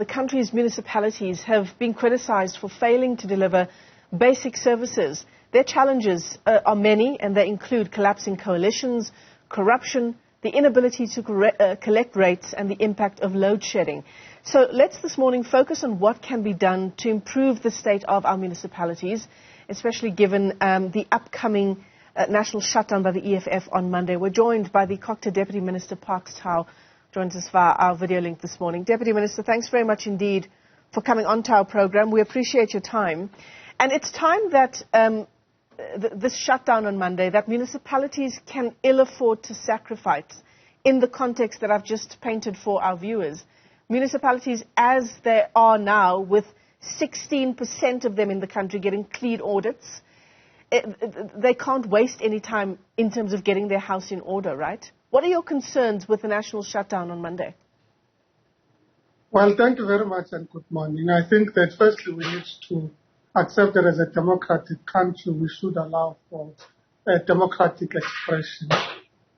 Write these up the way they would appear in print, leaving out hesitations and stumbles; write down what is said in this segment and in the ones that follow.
The country's municipalities have been criticized for failing to deliver basic services. Their challenges are many, and they include collapsing coalitions, corruption, the inability to collect rates, and the impact of load shedding. So let's this morning focus on what can be done to improve the state of our municipalities, especially given the upcoming national shutdown by the EFF on Monday. We're joined by the Cogta Deputy Minister, Parks Tau, joins us via our video link this morning. Deputy Minister, thanks very much indeed for coming onto our program. We appreciate your time. And it's time that this shutdown on Monday, that municipalities can ill afford to sacrifice in the context that I've just painted for our viewers. Municipalities as they are now, with 16% of them in the country getting clean audits, they can't waste any time in terms of getting their house in order, right? What are your concerns with the national shutdown on Monday? Well, thank you very much and good morning. I think that firstly we need to accept that as a democratic country we should allow for democratic expression.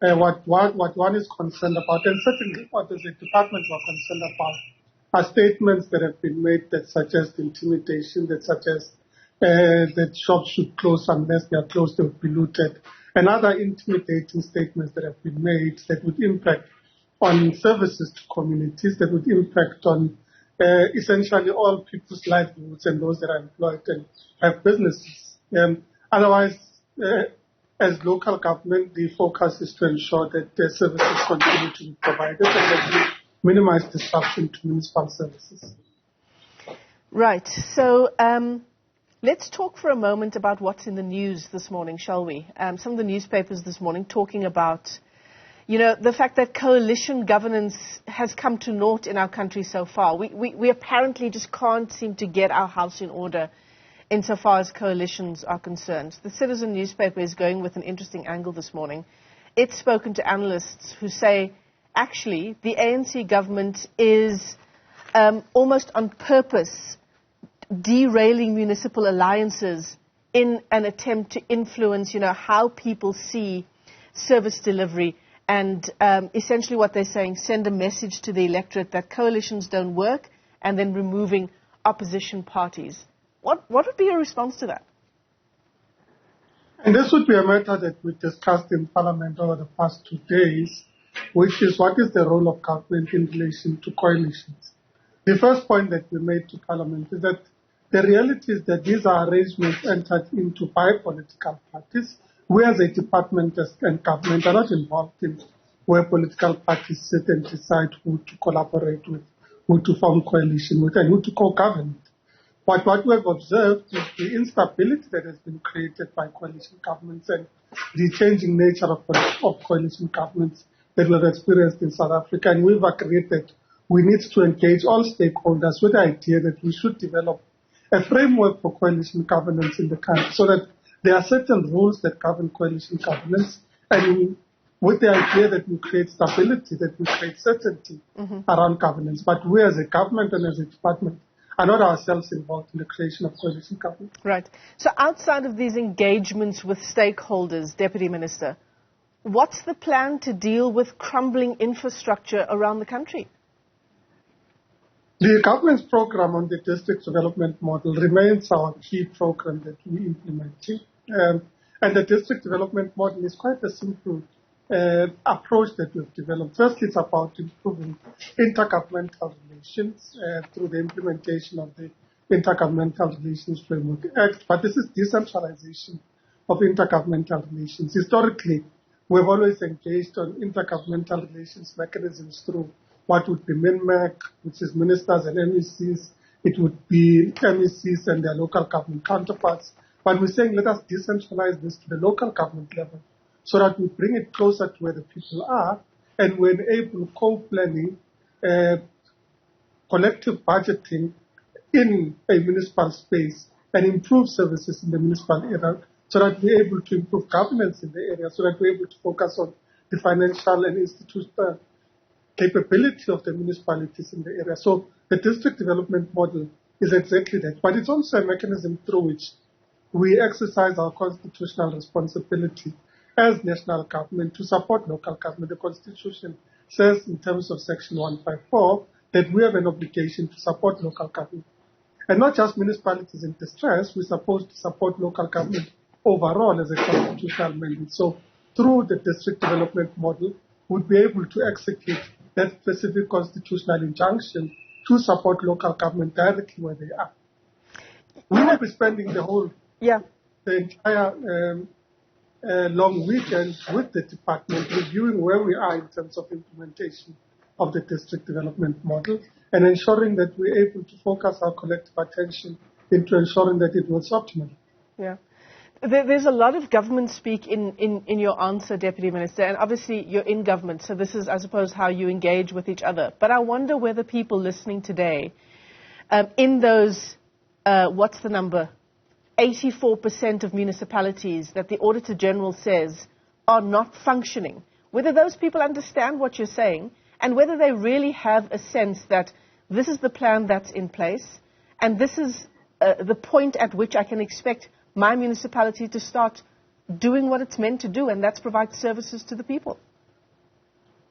What one is concerned about, and certainly what as a department we're concerned about, are statements that have been made that suggest intimidation, that suggest that shops should close unless they are closed, they will be looted, and other intimidating statements that have been made that would impact on services to communities, that would impact on essentially all people's livelihoods and those that are employed and have businesses. Otherwise, as local government, the focus is to ensure that the services continue to be provided and that we minimize disruption to municipal services. Right. So let's talk for a moment about what's in the news this morning, shall we? Some of the newspapers this morning talking about, the fact that coalition governance has come to naught in our country so far. We apparently just can't seem to get our house in order insofar as coalitions are concerned. The Citizen newspaper is going with an interesting angle this morning. It's spoken to analysts who say, actually, the ANC government is almost on purpose derailing municipal alliances in an attempt to influence, how people see service delivery. And essentially what they're saying, send a message to the electorate that coalitions don't work, and then removing opposition parties. What would be your response to that? And this would be a matter that we discussed in Parliament over the past 2 days, which is what is the role of government in relation to coalitions. The first point that we made to Parliament is that the reality is that these are arrangements entered into by political parties. We as a department and government are not involved in where political parties sit and decide who to collaborate with, who to form coalition with, and who to co-govern. But what we have observed is the instability that has been created by coalition governments and the changing nature of coalition governments that we have experienced in South Africa. And we've agreed that we need to engage all stakeholders with the idea that we should develop a framework for coalition governance in the country so that there are certain rules that govern coalition governance, and with the idea that we create stability, that we create certainty around governance. But we as a government and as a department are not ourselves involved in the creation of coalition government. Right. So outside of these engagements with stakeholders, Deputy Minister, what's the plan to deal with crumbling infrastructure around the country? The government's program on the district development model remains our key program that we implementing. And the district development model is quite a simple approach that we've developed. Firstly, it's about improving intergovernmental relations through the implementation of the Intergovernmental Relations Framework Act. But this is decentralization of intergovernmental relations. Historically, we've always engaged on intergovernmental relations mechanisms through what would be MINMAC, which is ministers and MECs. It would be MECs and their local government counterparts. But we're saying let us decentralize this to the local government level so that we bring it closer to where the people are, and we enable co-planning, collective budgeting in a municipal space and improve services in the municipal area so that we're able to improve governance in the area, so that we're able to focus on the financial and institutional capability of the municipalities in the area. So the district development model is exactly that. But it's also a mechanism through which we exercise our constitutional responsibility as national government to support local government. The Constitution says in terms of Section 154 that we have an obligation to support local government. And not just municipalities in distress, we're supposed to support local government overall as a constitutional mandate. So through the district development model, we'd be able to execute that specific constitutional injunction to support local government directly where they are. We will be spending the entire long weekend with the department reviewing where we are in terms of implementation of the district development model and ensuring that we're able to focus our collective attention into ensuring that it works optimally. Yeah. There's a lot of government speak in your answer, Deputy Minister, and obviously you're in government, so this is, I suppose, how you engage with each other. But I wonder whether people listening today, in those, what's the number, 84% of municipalities that the Auditor General says are not functioning, whether those people understand what you're saying and whether they really have a sense that this is the plan that's in place and this is the point at which I can expect my municipality to start doing what it's meant to do, and that's provide services to the people.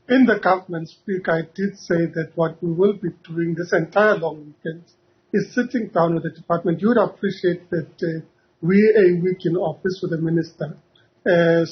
In the government speak, I did say that what we will be doing this entire long weekend is sitting down with the department. You would appreciate that we're a week in office with the minister.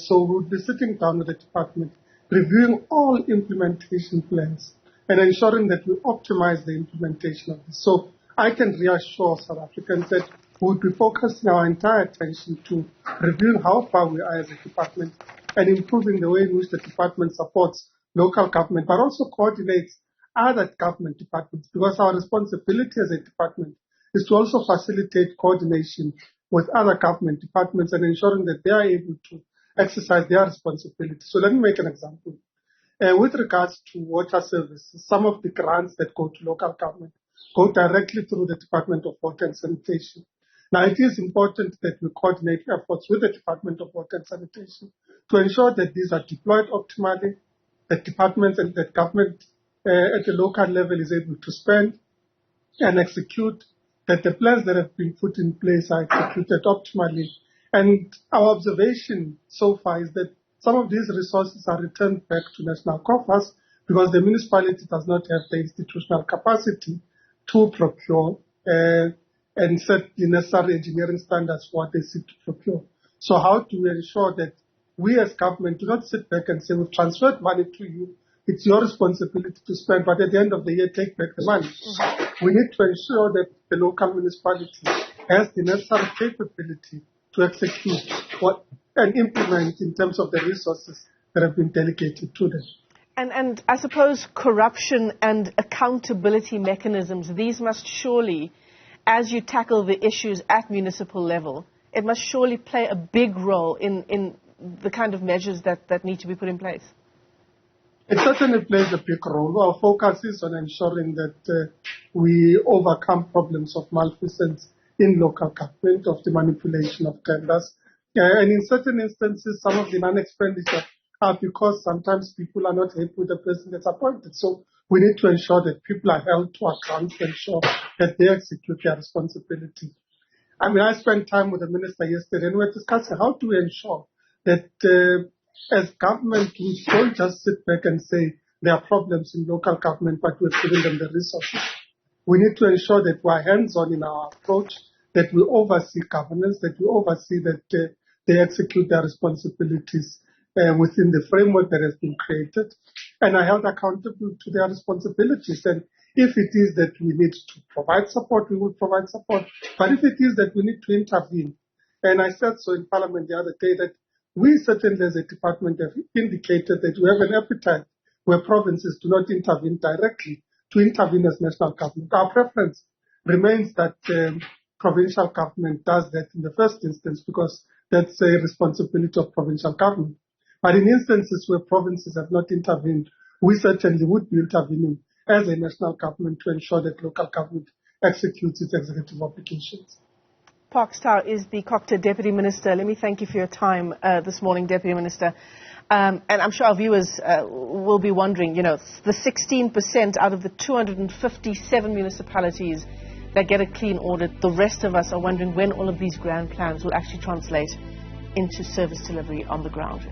So we'll be sitting down with the department, reviewing all implementation plans and ensuring that we optimize the implementation of this. So I can reassure South Africans that we'll be focusing our entire attention to reviewing how far we are as a department and improving the way in which the department supports local government, but also coordinates other government departments, because our responsibility as a department is to also facilitate coordination with other government departments and ensuring that they are able to exercise their responsibility. So let me make an example. With regards to water services, some of the grants that go to local government go directly through the Department of Water and Sanitation. Now, it is important that we coordinate efforts with the Department of Water and Sanitation to ensure that these are deployed optimally, that departments and that government at the local level is able to spend and execute, that the plans that have been put in place are executed optimally. And our observation so far is that some of these resources are returned back to national coffers because the municipality does not have the institutional capacity to procure and set the necessary engineering standards for what they seek to procure. So how do we ensure that we as government do not sit back and say, we've transferred money to you, it's your responsibility to spend, but at the end of the year, take back the money. Mm-hmm. We need to ensure that the local municipality has the necessary capability to execute what and implement in terms of the resources that have been delegated to them. And I suppose corruption and accountability mechanisms, these must surely, as you tackle the issues at municipal level, it must surely play a big role in the kind of measures that need to be put in place. It certainly plays a big role. Our focus is on ensuring that we overcome problems of malfeasance in local government, of the manipulation of tenders. And in certain instances, some of the non-expenditure are because sometimes people are not happy with the person that's appointed. So we need to ensure that people are held to account to ensure that they execute their responsibility. I mean, I spent time with the minister yesterday and we were discussing how do we ensure that as government, we don't just sit back and say there are problems in local government, but we're giving them the resources. We need to ensure that we're hands-on in our approach, that we oversee governance, that we oversee that they execute their responsibilities within the framework that has been created, and are held accountable to their responsibilities. And if it is that we need to provide support, we will provide support. But if it is that we need to intervene, and I said so in Parliament the other day, that we certainly as a department have indicated that we have an appetite where provinces do not intervene directly to intervene as national government. Our preference remains that provincial government does that in the first instance because that's a responsibility of provincial government. But in instances where provinces have not intervened, we certainly would be intervening as a national government to ensure that local government executes its executive obligations. Parks Tau is the Cogta Deputy Minister. Let me thank you for your time this morning, Deputy Minister. And I'm sure our viewers will be wondering, you know, the 16% out of the 257 municipalities that get a clean audit, the rest of us are wondering when all of these grand plans will actually translate into service delivery on the ground.